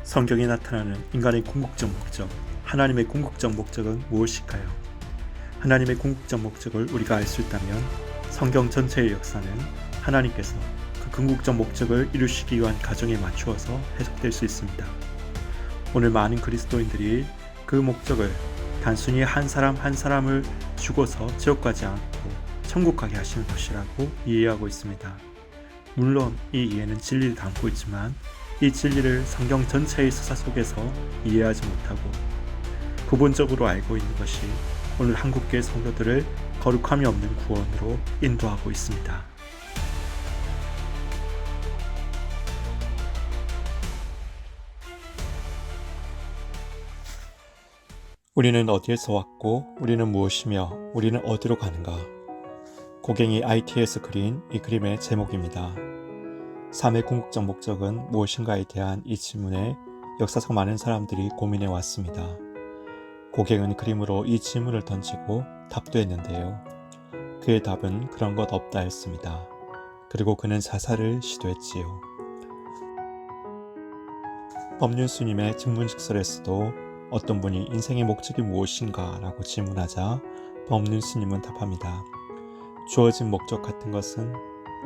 성경에 나타나는 인간의 궁극적 목적, 하나님의 궁극적 목적은 무엇일까요? 하나님의 궁극적 목적을 우리가 알 수 있다면 성경 전체의 역사는 하나님께서 그 궁극적 목적을 이루시기 위한 과정에 맞추어서 해석될 수 있습니다. 오늘 많은 그리스도인들이 그 목적을 단순히 한 사람 한 사람을 죽어서 지옥 가지 않고 천국 가게 하시는 것이라고 이해하고 있습니다. 물론 이 이해는 진리를 담고 있지만 이 진리를 성경 전체의 서사 속에서 이해하지 못하고 부분적으로 알고 있는 것이 오늘 한국교회 성도들을 거룩함이 없는 구원으로 인도하고 있습니다. 우리는 어디에서 왔고 우리는 무엇이며 우리는 어디로 가는가? 고갱이 IT에서 그린 이 그림의 제목입니다. 삶의 궁극적 목적은 무엇인가에 대한 이 질문에 역사상 많은 사람들이 고민해 왔습니다. 고갱은 그림으로 이 질문을 던지고 답도 했는데요. 그의 답은 그런 것 없다 였습니다. 그리고 그는 자살을 시도했지요. 법륜스님의 증문직설에서도 어떤 분이 인생의 목적이 무엇인가 라고 질문하자 법륜스님은 답합니다. 주어진 목적 같은 것은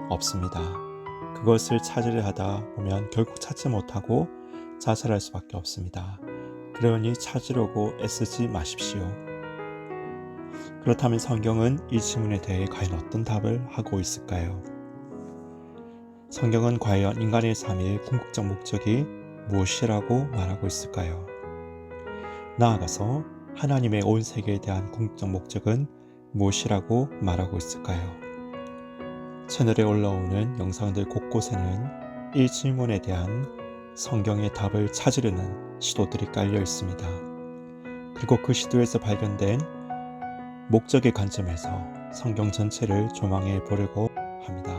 없습니다. 그것을 찾으려 하다 보면 결국 찾지 못하고 자살할 수밖에 없습니다. 그러니 찾으려고 애쓰지 마십시오. 그렇다면 성경은 이 질문에 대해 과연 어떤 답을 하고 있을까요? 성경은 과연 인간의 삶의 궁극적 목적이 무엇이라고 말하고 있을까요? 나아가서 하나님의 온 세계에 대한 궁극적 목적은 무엇이라고 말하고 있을까요? 채널에 올라오는 영상들 곳곳에는 이 질문에 대한 성경의 답을 찾으려는 시도들이 깔려 있습니다. 그리고 그 시도에서 발견된 목적의 관점에서 성경 전체를 조망해 보려고 합니다.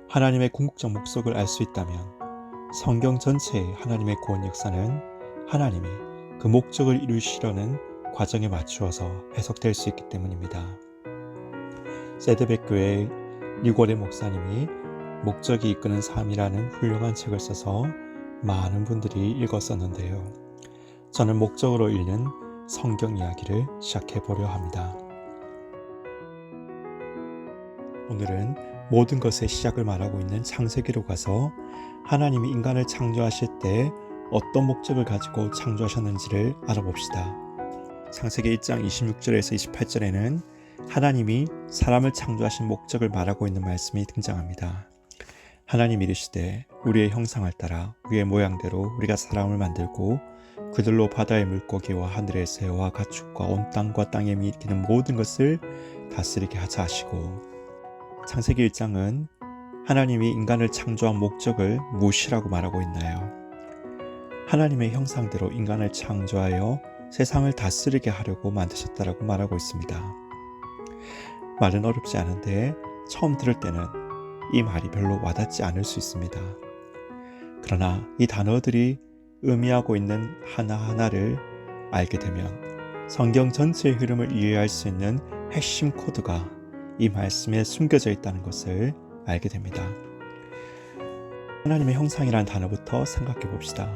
하나님의 궁극적 목적을 알 수 있다면 성경 전체의 하나님의 구원 역사는 하나님이 그 목적을 이루시려는 과정에 맞추어서 해석될 수 있기 때문입니다. 세드백 교회의 니고레 목사님이 목적이 이끄는 삶이라는 훌륭한 책을 써서 많은 분들이 읽었었는데요. 저는 목적으로 읽는 성경 이야기를 시작해 보려 합니다. 오늘은 모든 것의 시작을 말하고 있는 창세기로 가서 하나님이 인간을 창조하실 때 어떤 목적을 가지고 창조하셨는지를 알아봅시다. 창세기 1장 26절에서 28절에는 하나님이 사람을 창조하신 목적을 말하고 있는 말씀이 등장합니다. 하나님이 이르시되 우리의 형상을 따라 우리의 모양대로 우리가 사람을 만들고 그들로 바다의 물고기와 하늘의 새와 가축과 온 땅과 땅에 미끼는 모든 것을 다스리게 하자 하시고, 창세기 1장은 하나님이 인간을 창조한 목적을 무엇이라고 말하고 있나요? 하나님의 형상대로 인간을 창조하여 세상을 다스리게 하려고 만드셨다라고 말하고 있습니다. 말은 어렵지 않은데 처음 들을 때는 이 말이 별로 와닿지 않을 수 있습니다. 그러나 이 단어들이 의미하고 있는 하나하나를 알게 되면 성경 전체의 흐름을 이해할 수 있는 핵심 코드가 이 말씀에 숨겨져 있다는 것을 알게 됩니다. 하나님의 형상이라는 단어부터 생각해 봅시다.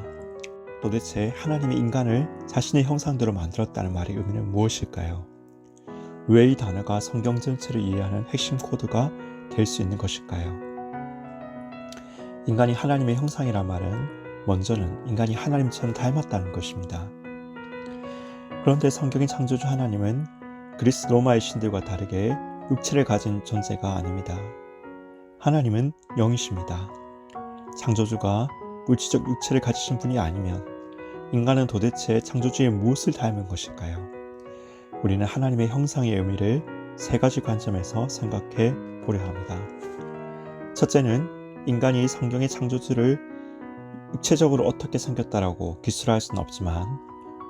도대체 하나님이 인간을 자신의 형상대로 만들었다는 말의 의미는 무엇일까요? 왜 이 단어가 성경 전체를 이해하는 핵심 코드가 될 수 있는 것일까요? 인간이 하나님의 형상이란 말은 먼저는 인간이 하나님처럼 닮았다는 것입니다. 그런데 성경의 창조주 하나님은 그리스 로마의 신들과 다르게 육체를 가진 존재가 아닙니다. 하나님은 영이십니다. 창조주가 물질적 육체를 가지신 분이 아니면 인간은 도대체 창조주의 무엇을 닮은 것일까요? 우리는 하나님의 형상의 의미를 세 가지 관점에서 생각해 보려 합니다. 첫째는 인간이 성경의 창조주를 육체적으로 어떻게 생겼다라고 기술할 수는 없지만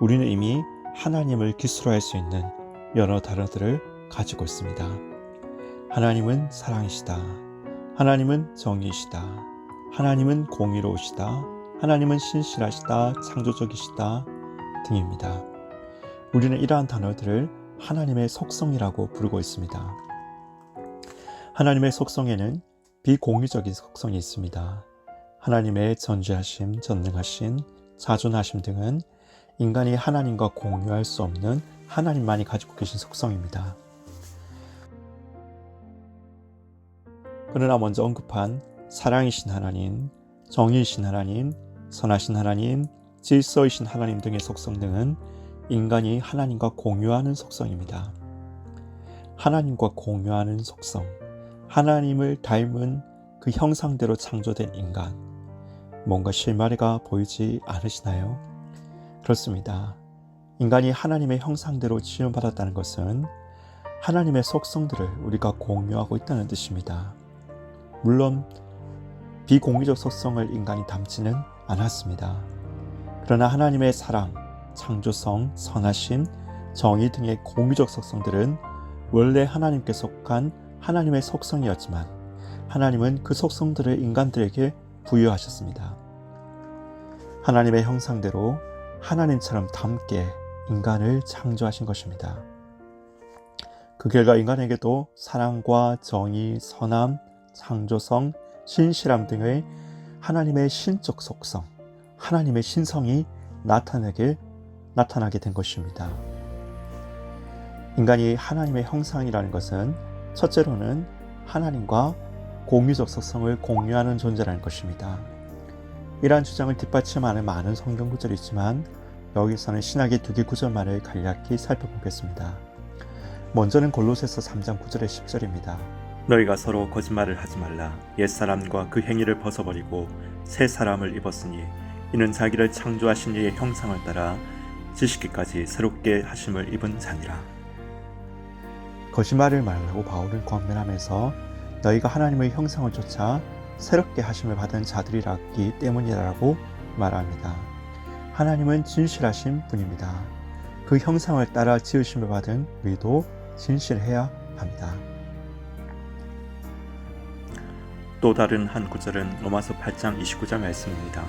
우리는 이미 하나님을 기술할 수 있는 여러 단어들을 가지고 있습니다. 하나님은 사랑이시다. 하나님은 정의이시다. 하나님은 공의로우시다. 하나님은 신실하시다. 창조적이시다 등입니다. 우리는 이러한 단어들을 하나님의 속성이라고 부르고 있습니다. 하나님의 속성에는 비공유적인 속성이 있습니다. 하나님의 전지하심, 전능하신, 자존하심 등은 인간이 하나님과 공유할 수 없는 하나님만이 가지고 계신 속성입니다. 그러나 먼저 언급한 사랑이신 하나님, 정의이신 하나님, 선하신 하나님, 질서이신 하나님 등의 속성 등은 인간이 하나님과 공유하는 속성입니다. 하나님과 공유하는 속성, 하나님을 닮은 그 형상대로 창조된 인간, 뭔가 실마리가 보이지 않으시나요? 그렇습니다. 인간이 하나님의 형상대로 지음받았다는 것은 하나님의 속성들을 우리가 공유하고 있다는 뜻입니다. 물론 비공유적 속성을 인간이 담지는 않았습니다. 그러나 하나님의 사랑, 창조성, 선하심, 정의 등의 공유적 속성들은 원래 하나님께 속한 하나님의 속성이었지만 하나님은 그 속성들을 인간들에게 부여하셨습니다. 하나님의 형상대로 하나님처럼 닮게 인간을 창조하신 것입니다. 그 결과 인간에게도 사랑과 정의, 선함, 창조성, 신실함 등의 하나님의 신적 속성, 하나님의 신성이 나타나게 된 것입니다. 인간이 하나님의 형상이라는 것은 첫째로는 하나님과 공유적 속성을 공유하는 존재라는 것입니다. 이러한 주장을 뒷받침하는 많은 성경 구절이 있지만 여기서는 신학의 2개 구절만을 간략히 살펴보겠습니다. 먼저는 골로새서 3장 9절의 10절입니다. 너희가 서로 거짓말을 하지 말라. 옛사람과 그 행위를 벗어버리고 새 사람을 입었으니 이는 자기를 창조하신 이의 형상을 따라 지식기까지 새롭게 하심을 입은 자니라. 거짓말을 말라고 바울은 권면하면서 너희가 하나님의 형상을 쫓아 새롭게 하심을 받은 자들이라기 때문이라고 말합니다. 하나님은 진실하신 분입니다. 그 형상을 따라 지으심을 받은 우리도 진실해야 합니다. 또 다른 한 구절은 로마서 8장 29절 말씀입니다.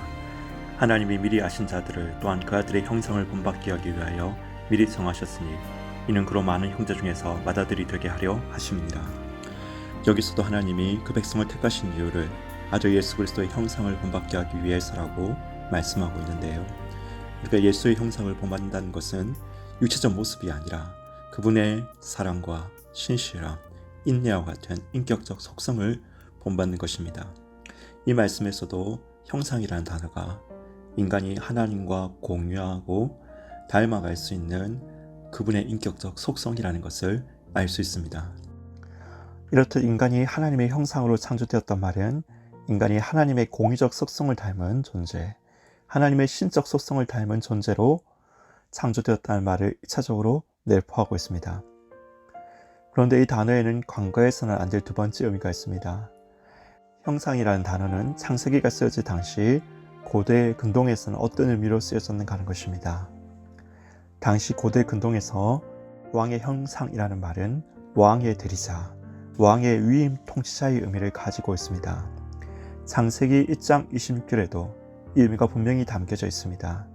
하나님이 미리 아신 자들을 또한 그 아들의 형상을 본받게 하기 위하여 미리 정하셨으니 이는 그로 많은 형제 중에서 맏아들이 되게 하려 하심이니라. 여기서도 하나님이 그 백성을 택하신 이유를 아들 예수 그리스도의 형상을 본받게 하기 위해서라고 말씀하고 있는데요. 우리가 예수의 형상을 본받는다는 것은 육체적 모습이 아니라 그분의 사랑과 신실함, 인내와 같은 인격적 속성을 본받는 것입니다. 이 말씀에서도 형상이라는 단어가 인간이 하나님과 공유하고 닮아갈 수 있는 그분의 인격적 속성이라는 것을 알 수 있습니다. 이렇듯 인간이 하나님의 형상으로 창조되었단 말은 인간이 하나님의 공유적 속성을 닮은 존재, 하나님의 신적 속성을 닮은 존재로 창조되었다는 말을 1차적으로 내포하고 있습니다. 그런데 이 단어에는 간과해서는 안 될 두 번째 의미가 있습니다. 형상이라는 단어는 창세기가 쓰여질 당시 고대 근동에서는 어떤 의미로 쓰여졌는가 하는 것입니다. 당시 고대 근동에서 왕의 형상이라는 말은 왕의 대리자, 왕의 위임 통치자의 의미를 가지고 있습니다. 창세기 1장 26절에도 이 의미가 분명히 담겨져 있습니다.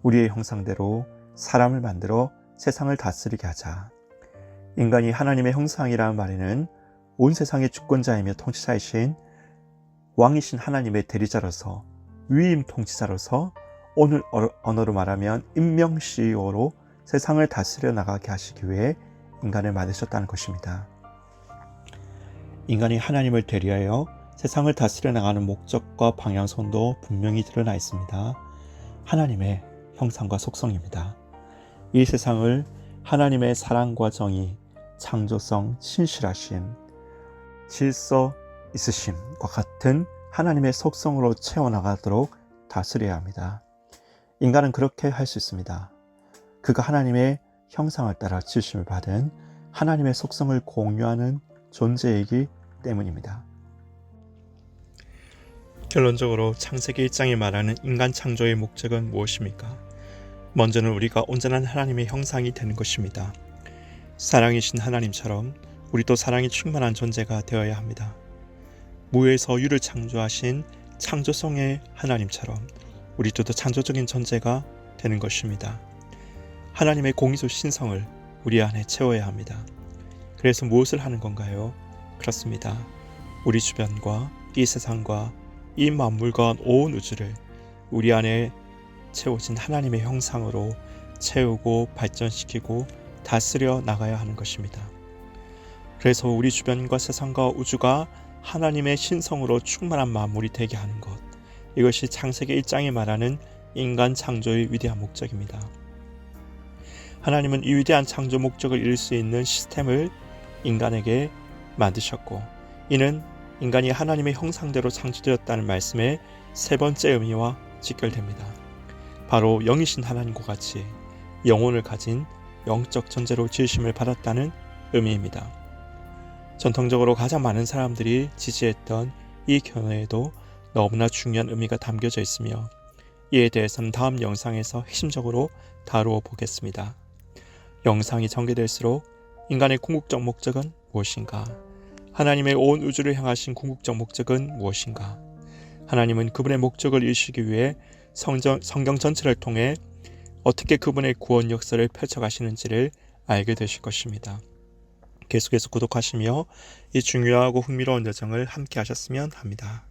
우리의 형상대로 사람을 만들어 세상을 다스리게 하자. 인간이 하나님의 형상이라는 말에는 온 세상의 주권자이며 통치자이신 왕이신 하나님의 대리자로서 위임 통치자로서 오늘 언어로 말하면 임명 CEO로 세상을 다스려 나가게 하시기 위해 인간을 만드셨다는 것입니다. 인간이 하나님을 대리하여 세상을 다스려 나가는 목적과 방향성도 분명히 드러나 있습니다. 하나님의 형상과 속성입니다. 이 세상을 하나님의 사랑과 정의, 창조성, 신실하심, 질서 있으심과 같은 하나님의 속성으로 채워나가도록 다스려야 합니다. 인간은 그렇게 할 수 있습니다. 그가 하나님의 형상을 따라 지으심을 받은 하나님의 속성을 공유하는 존재이기 때문입니다. 결론적으로 창세기 1장이 말하는 인간 창조의 목적은 무엇입니까? 먼저는 우리가 온전한 하나님의 형상이 되는 것입니다. 사랑이신 하나님처럼 우리도 사랑이 충만한 존재가 되어야 합니다. 무에서 유를 창조하신 창조성의 하나님처럼 우리도 창조적인 존재가 되는 것입니다. 하나님의 공의적 신성을 우리 안에 채워야 합니다. 그래서 무엇을 하는 건가요? 그렇습니다. 우리 주변과 이 세상과 이 만물과 온 우주를 우리 안에 채워진 하나님의 형상으로 채우고 발전시키고 다스려 나가야 하는 것입니다. 그래서 우리 주변과 세상과 우주가 하나님의 신성으로 충만한 만물이 되게 하는 것, 이것이 창세기 1장이 말하는 인간 창조의 위대한 목적입니다. 하나님은 이 위대한 창조 목적을 이룰 수 있는 시스템을 인간에게 만드셨고, 이는 인간이 하나님의 형상대로 창조되었다는 말씀의 세 번째 의미와 직결됩니다. 바로 영이신 하나님과 같이 영혼을 가진 영적 존재로 지으심을 받았다는 의미입니다. 전통적으로 가장 많은 사람들이 지지했던 이 견해에도 너무나 중요한 의미가 담겨져 있으며, 이에 대해서는 다음 영상에서 핵심적으로 다루어 보겠습니다. 영상이 전개될수록 인간의 궁극적 목적은 무엇인가? 하나님의 온 우주를 향하신 궁극적 목적은 무엇인가? 하나님은 그분의 목적을 이루시기 위해 성경 전체를 통해 어떻게 그분의 구원 역사를 펼쳐가시는지를 알게 되실 것입니다. 계속해서 구독하시며 이 중요하고 흥미로운 여정을 함께 하셨으면 합니다.